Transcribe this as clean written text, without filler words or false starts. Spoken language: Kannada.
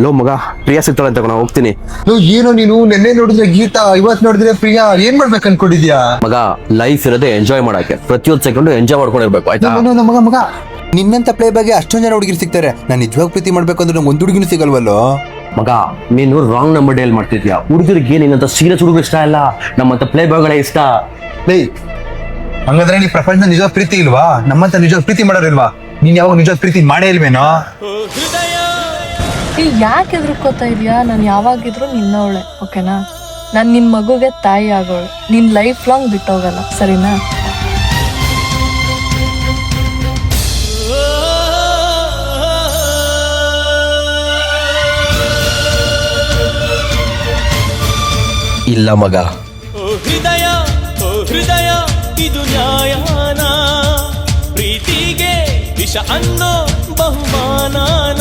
ಲೋ ಮಗ, ಪ್ರಿಯಾ ಸಿಗ್ತಾಳೆ ಅಂತ ನಾ ಹೋಗ್ತೀನಿ. ಏನೋ ನೀನು ನೆನ್ನೆ ನೋಡಿದ್ರೆ ಗೀತಾ, ಇವತ್ ನೋಡಿದ್ರೆ ಪ್ರಿಯಾ, ಏನ್ ಮಾಡ್ಬೇಕು ಅನ್ಕೊಂಡಿದ್ಯಾ? ಮಗ, ಲೈಫ್ ಇರೋದೇ ಎಂಜಾಯ್ ಮಾಡಕ್ಕೆ. ಪ್ರತಿಯೊಂದು ಸೆಕೆಂಡು ಎಂಜಾಯ್ ಮಾಡ್ಕೊಂಡಿರ್ಬೇಕು, ಆಯ್ತಾ? ಮಗ ಮಗ ನಿನ್ನಂತ ಪ್ಲೇ ಬಗ್ಗೆ ಅಷ್ಟೊಂದ್ ಜನ ಹುಡುಗಿರು ಸಿಗ್ತಾರೆ. ನಾನು ನಿಜವಾಗ ಪ್ರೀತಿ ಮಾಡ್ಬೇಕು ಅಂದ್ರೆ ನಂಗೆ ಒಂದು ಹುಡುಗಿನೂ ಸಿಗಲ್ವಲ್ಲೋ. ಮಗ, ನೀನು ರಾಂಗ್ ನಂಬರ್ ಡೇಲ್ ಮಾಡ್ತಿದ್ಯಾ. ಹುಡುಗರಿಗೆ ಏನಿಂತ ಸೀರಿಯಸ್ ಹುಡುಗರು ಇಷ್ಟ ಇಲ್ಲ, ನಮ್ಮಂತ ಪ್ಲೇ ಬಾಯ್ಗಳೇ ಇಷ್ಟ. ಹಂಗಂದ್ರೆ ನೀ ಪ್ರಪಂಚದ ನಿಜವಾದ ಪ್ರೀತಿ ಇಲ್ವಾ? ನಮ್ಮಂತ ನಿಜವಾದ ಪ್ರೀತಿ ಮಾಡೋರಿಲ್ವಾ? ನೀನ್ ಯಾವಾಗ ನಿಜವಾದ ಪ್ರೀತಿ ಮಾಡೇ ಇಲ್ವೇನೋ? ಯಾಕೆ ಎದುರ್ಕೋತಾ ಇದೀಯಾ? ನಾನು ಯಾವಾಗಿದ್ರು ನಿನ್ನವಳೆ, ಓಕೆನಾ? ನಾನು ನಿನ್ ಮಗುಗೆ ತಾಯಿ ಆಗೋಳು. ನಿನ್ ಲೈಫ್ ಲಾಂಗ್ ಬಿಟ್ಟೋಗಲ್ಲ, ಸರಿನಾ? ಇಲ್ಲ ಮಗ. ಹೃದಯ ಇದು ನ್ಯಾಯಾನ, ಪ್ರೀತಿಗೆ ವಿಷ ಅನ್ನೋ ಬಹುಮಾನಾನ.